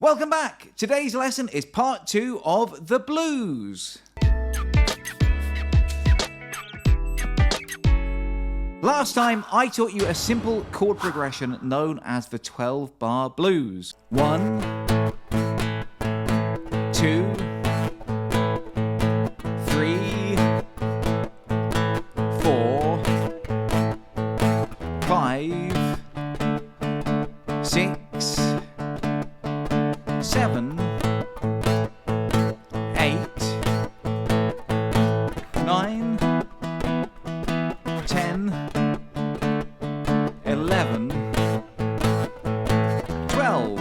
Welcome back! Today's lesson is part 2 of the blues. Last time, I taught you a simple chord progression known as the 12-bar blues. 1, 2, 3, 4, 5, 6, 7, 8, 9, 10, 11, 12.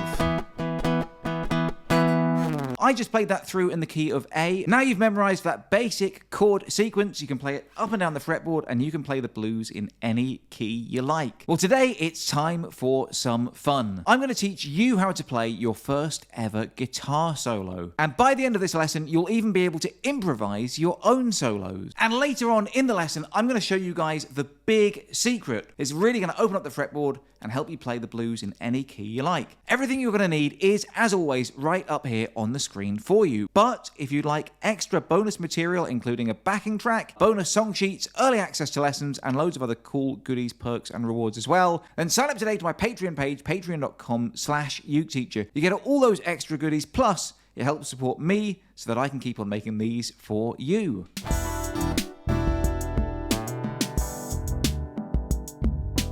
I just played that through in the key of A. Now you've memorized that basic chord sequence. You can play it up and down the fretboard, and you can play the blues in any key you like. Well, today it's time for some fun. I'm going to teach you how to play your first ever guitar solo. And by the end of this lesson, you'll even be able to improvise your own solos. And later on in the lesson, I'm going to show you guys the big secret. It's really going to open up the fretboard and help you play the blues in any key you like. Everything you're going to need is, as always, right up here on the screen for you. But if you'd like extra bonus material, including a backing track, bonus song sheets, early access to lessons, and loads of other cool goodies, perks, and rewards as well, then sign up today to my Patreon page, patreon.com/uketeacher. You get all those extra goodies, plus it helps support me so that I can keep on making these for you.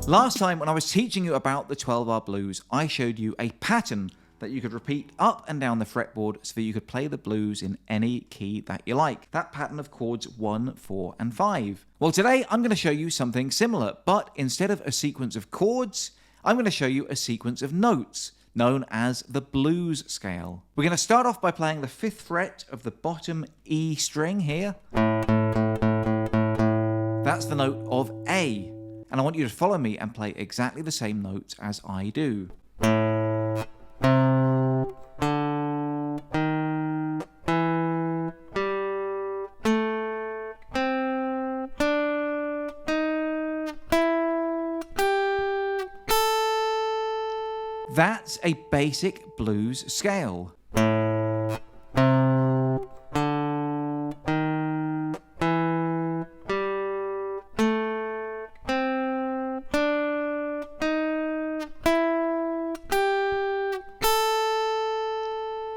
Last time when I was teaching you about the 12-bar blues, I showed you a pattern that you could repeat up and down the fretboard so that you could play the blues in any key that you like. That pattern of chords 1, 4, and 5. Well, today I'm going to show you something similar, but instead of a sequence of chords, I'm going to show you a sequence of notes known as the blues scale. We're going to start off by playing the 5th fret of the bottom E string here. That's the note of A. And I want you to follow me and play exactly the same notes as I do. That's a basic blues scale.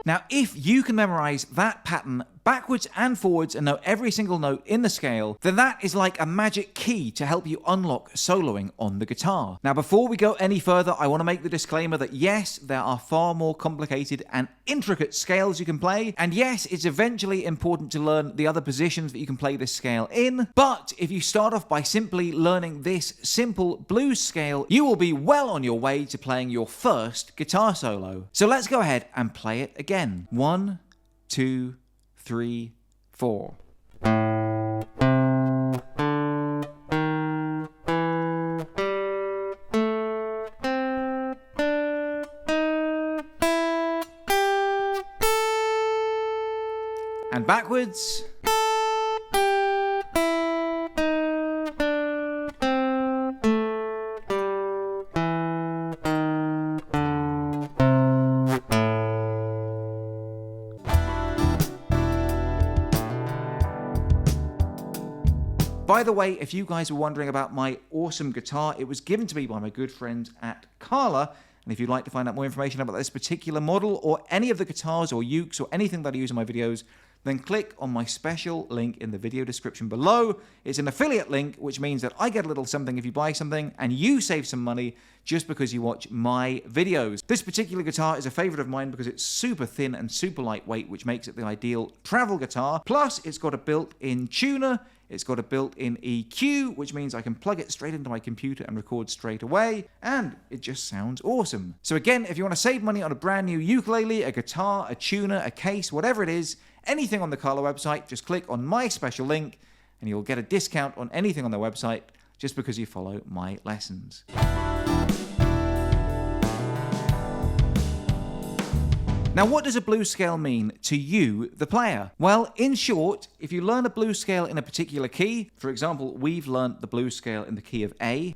Now, if you can memorize that pattern backwards and forwards and know every single note in the scale, then that is like a magic key to help you unlock soloing on the guitar. Now, before we go any further, I want to make the disclaimer that yes, there are far more complicated and intricate scales you can play, and yes, it's eventually important to learn the other positions that you can play this scale in, but if you start off by simply learning this simple blues scale, you will be well on your way to playing your first guitar solo. So let's go ahead and play it again. 1, 2, 3, 4. And backwards. By the way, if you guys were wondering about my awesome guitar, it was given to me by my good friends at Carla. And if you'd like to find out more information about this particular model or any of the guitars or ukes or anything that I use in my videos, then click on my special link in the video description below. It's an affiliate link, which means that I get a little something if you buy something, and you save some money just because you watch my videos. This particular guitar is a favorite of mine because it's super thin and super lightweight, which makes it the ideal travel guitar. Plus, it's got a built-in tuner. It's got a built-in EQ, which means I can plug it straight into my computer and record straight away, and it just sounds awesome. So again, if you want to save money on a brand new ukulele, a guitar, a tuner, a case, whatever it is, anything on the Carla website, just click on my special link, and you'll get a discount on anything on their website just because you follow my lessons. Now, what does a blues scale mean to you, the player? Well, in short, if you learn a blues scale in a particular key, for example, we've learned the blues scale in the key of A,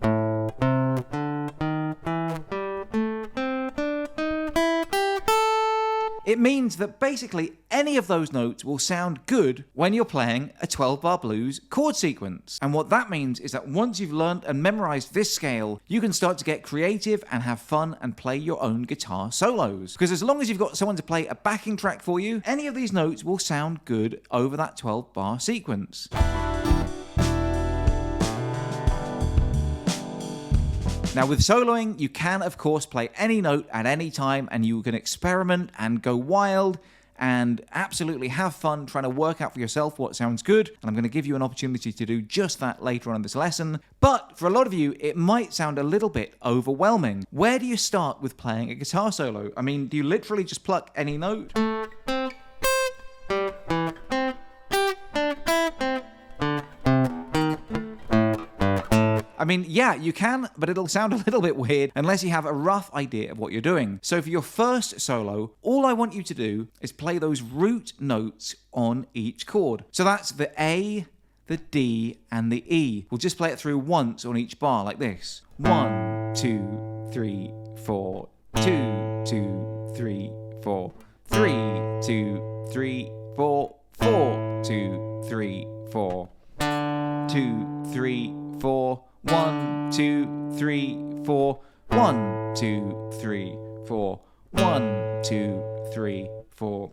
It means that basically any of those notes will sound good when you're playing a 12-bar blues chord sequence. And what that means is that once you've learned and memorized this scale, you can start to get creative and have fun and play your own guitar solos. Because as long as you've got someone to play a backing track for you, any of these notes will sound good over that 12-bar sequence. Now with soloing, you can of course play any note at any time, and you can experiment and go wild and absolutely have fun trying to work out for yourself what sounds good. And I'm going to give you an opportunity to do just that later on in this lesson. But for a lot of you, it might sound a little bit overwhelming. Where do you start with playing a guitar solo? I mean, do you literally just pluck any note? I mean, yeah, you can, but it'll sound a little bit weird unless you have a rough idea of what you're doing. So for your first solo, all I want you to do is play those root notes on each chord. So that's the A, the D, and the E. We'll just play it through once on each bar like this. 1, 2, 3, 4, 2, 2, 3, 4, 3, 2, 3, 4, 4, 2, 3, 4, 2, 3, 4, 1, 2, 3, 4, 1, 2, 3, 4, 1, 2, 3, 4,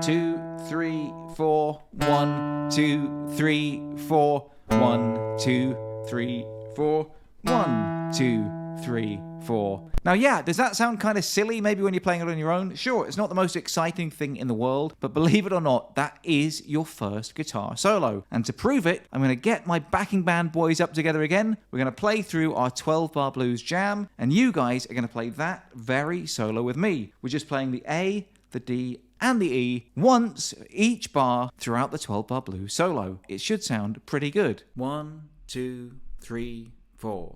2, 3, 4, 1, 2, 3, 4, 1, 2, 3, 4, 1, 2, 3, 4. Now, yeah, does that sound kind of silly maybe when you're playing it on your own? Sure, it's not the most exciting thing in the world, but believe it or not, that is your first guitar solo. And to prove it, I'm going to get my backing band boys up together again. We're going to play through our 12-bar blues jam, and you guys are going to play that very solo with me. We're just playing the A, the D, and the E once each bar throughout the 12-bar blues solo. It should sound pretty good. 1, 2, 3, 4.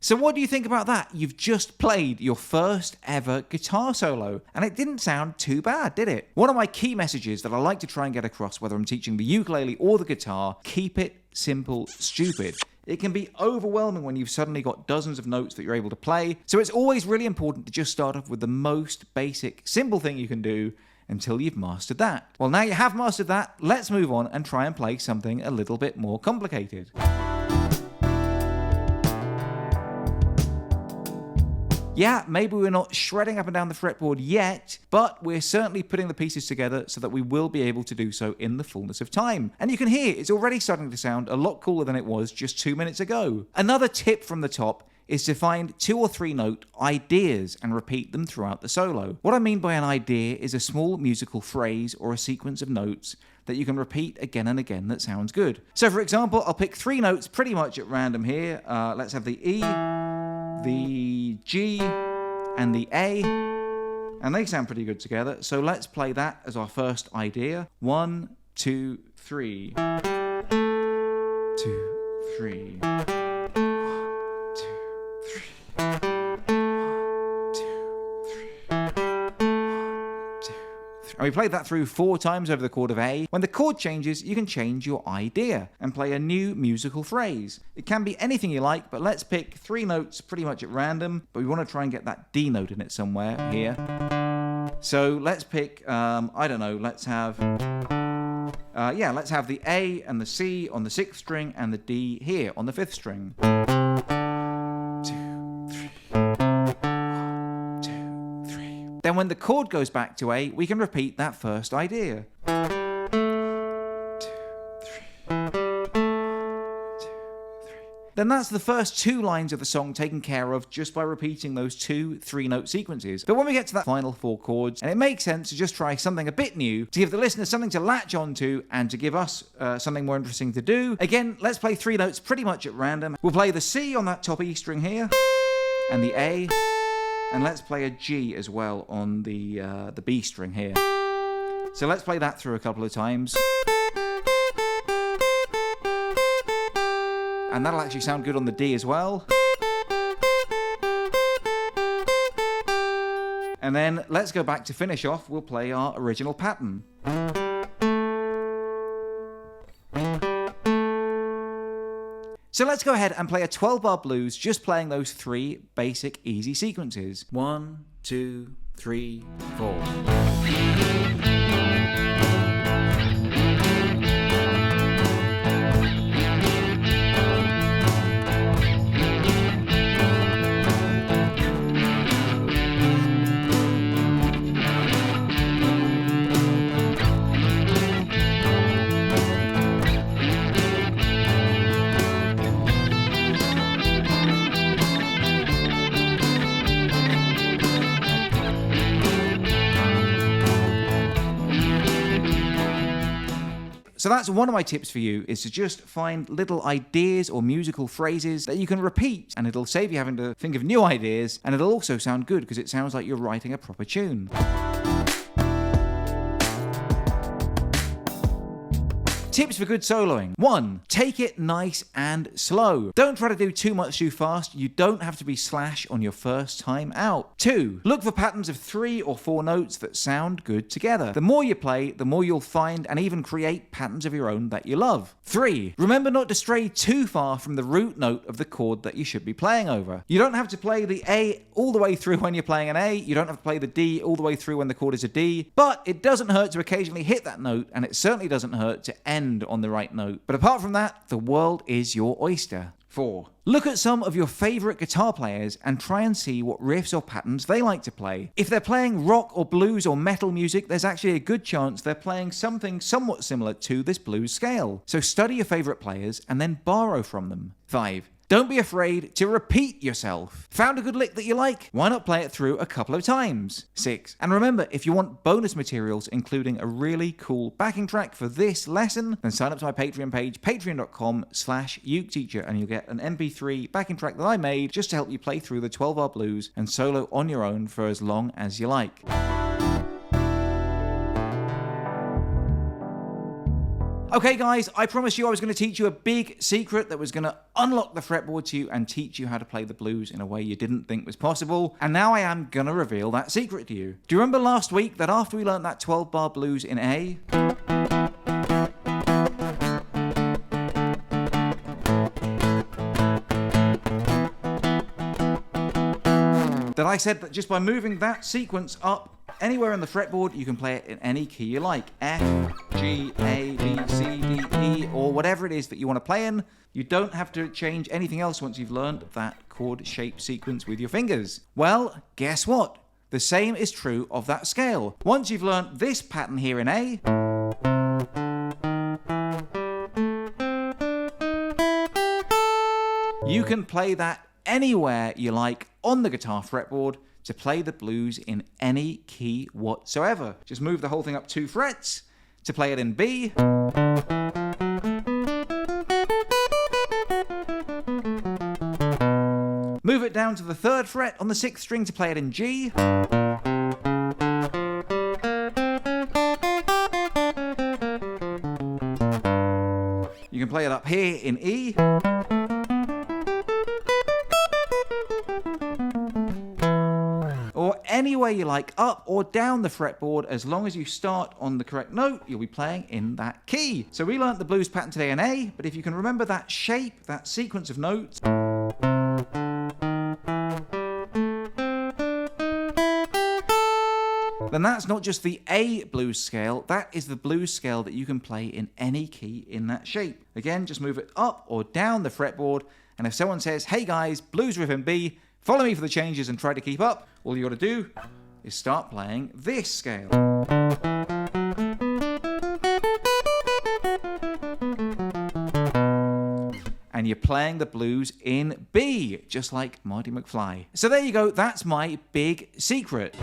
So what do you think about that? You've just played your first ever guitar solo, and it didn't sound too bad, did it? One of my key messages that I like to try and get across, whether I'm teaching the ukulele or the guitar, keep it simple, stupid. It can be overwhelming when you've suddenly got dozens of notes that you're able to play, so it's always really important to just start off with the most basic, simple thing you can do until you've mastered that. Well, now you have mastered that, let's move on and try and play something a little bit more complicated. Yeah, maybe we're not shredding up and down the fretboard yet, but we're certainly putting the pieces together so that we will be able to do so in the fullness of time. And you can hear it's already starting to sound a lot cooler than it was just 2 minutes ago. Another tip from the top is to find 2 or 3 note ideas and repeat them throughout the solo. What I mean by an idea is a small musical phrase or a sequence of notes that you can repeat again and again that sounds good. So for example, I'll pick 3 notes pretty much at random here. Let's have the E, the G, and the A, and they sound pretty good together, so let's play that as our first idea. 1, 2, 3. 2, 3. 1, 2, 3. 1, 2, 3. 1, 2, 3. And we played that through 4 times over the chord of A. When the chord changes, you can change your idea and play a new musical phrase. It can be anything you like, but let's pick 3 notes pretty much at random, but we want to try and get that D note in it somewhere here. So let's pick, I don't know, let's have the A and the C on the 6th string and the D here on the 5th string. 2, 3. 1, 2, 3. Then when the chord goes back to A, we can repeat that first idea. 2, 3. 1, 2, 3. Then that's the first 2 lines of the song taken care of just by repeating those 2 3-note sequences. But when we get to that final 4 chords, and it makes sense to just try something a bit new, to give the listener something to latch onto, and to give us something more interesting to do. Again, let's play 3 notes pretty much at random. We'll play the C on that top E string here, and the A, And let's play a G as well on the B string here. So let's play that through a couple of times. And that'll actually sound good on the D as well. And then let's go back to finish off. We'll play our original pattern. So let's go ahead and play a 12-bar blues, just playing those 3 basic easy sequences. 1, 2, 3, 4. So that's one of my tips for you, is to just find little ideas or musical phrases that you can repeat, and it'll save you having to think of new ideas, and it'll also sound good because it sounds like you're writing a proper tune. Tips for good soloing. 1. Take it nice and slow. Don't try to do too much too fast. You don't have to be Slash on your first time out. 2. Look for patterns of 3 or 4 notes that sound good together. The more you play, the more you'll find and even create patterns of your own that you love. 3. Remember not to stray too far from the root note of the chord that you should be playing over. You don't have to play the A all the way through when you're playing an A. You don't have to play the D all the way through when the chord is a D. But it doesn't hurt to occasionally hit that note, and it certainly doesn't hurt to end on the right note. But apart from that, the world is your oyster. 4. Look at some of your favorite guitar players and try and see what riffs or patterns they like to play. If they're playing rock or blues or metal music, there's actually a good chance they're playing something somewhat similar to this blues scale. So study your favorite players and then borrow from them. 5. Don't be afraid to repeat yourself. Found a good lick that you like? Why not play it through a couple of times? 6. And remember, if you want bonus materials, including a really cool backing track for this lesson, then sign up to my Patreon page, patreon.com/uketeacher, and you'll get an MP3 backing track that I made just to help you play through the 12-bar blues and solo on your own for as long as you like. Okay guys, I promised you I was going to teach you a big secret that was going to unlock the fretboard to you and teach you how to play the blues in a way you didn't think was possible. And now I am going to reveal that secret to you. Do you remember last week that after we learned that 12-bar blues in A, that I said that just by moving that sequence up anywhere on the fretboard, you can play it in any key you like. F, G, A, B, C, D, E, or whatever it is that you want to play in. You don't have to change anything else once you've learned that chord shape sequence with your fingers. Well, guess what? The same is true of that scale. Once you've learned this pattern here in A, you can play that anywhere you like on the guitar fretboard to play the blues in any key whatsoever. Just move the whole thing up 2 frets to play it in B. Move it down to the 3rd fret on the 6th string to play it in G. You can play it up here in E. Or anywhere you like, up or down the fretboard, as long as you start on the correct note, you'll be playing in that key. So we learnt the blues pattern today in A, but if you can remember that shape, that sequence of notes, then that's not just the A blues scale, that is the blues scale that you can play in any key in that shape. Again, just move it up or down the fretboard, and if someone says, hey guys, blues riff in B, follow me for the changes and try to keep up, all you got to do is start playing this scale. And you're playing the blues in B, just like Marty McFly. So there you go, that's my big secret.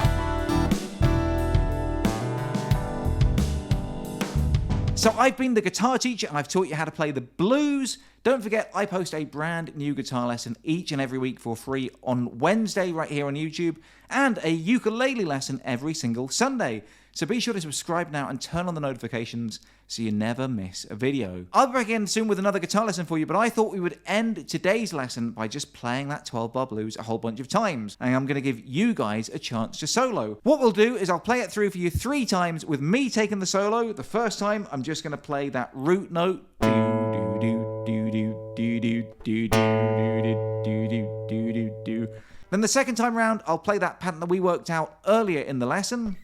So I've been the guitar teacher and I've taught you how to play the blues. Don't forget, I post a brand new guitar lesson each and every week for free on Wednesday right here on YouTube, and a ukulele lesson every single Sunday. So be sure to subscribe now and turn on the notifications so you never miss a video. I'll be back in soon with another guitar lesson for you, but I thought we would end today's lesson by just playing that 12-bar blues a whole bunch of times. And I'm going to give you guys a chance to solo. What we'll do is I'll play it through for you 3 times with me taking the solo. The first time, I'm just going to play that root note. Then the second time round, I'll play that pattern that we worked out earlier in the lesson.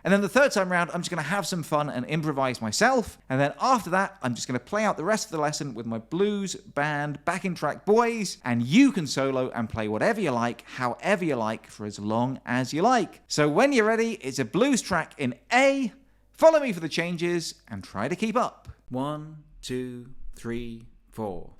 And then the third time round, I'm just going to have some fun and improvise myself. And then after that, I'm just going to play out the rest of the lesson with my blues band backing track boys. And you can solo and play whatever you like, however you like, for as long as you like. So when you're ready, it's a blues track in A. Follow me for the changes and try to keep up. 1, 2, 3, 4.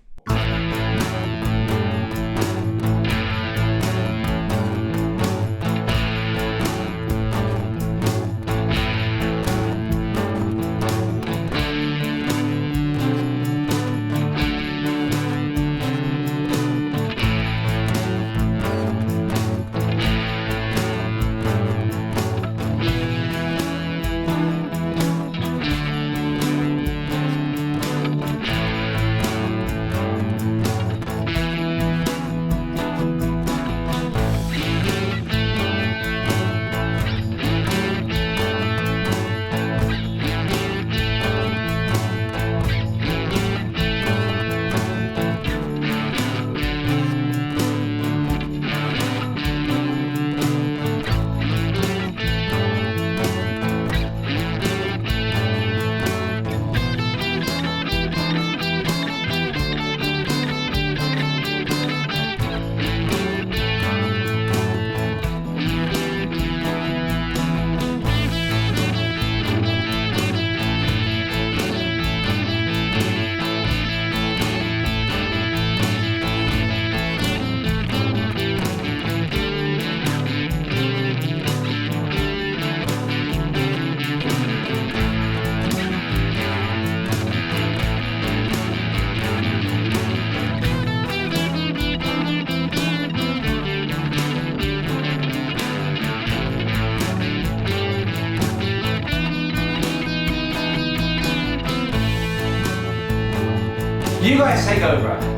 You guys take over.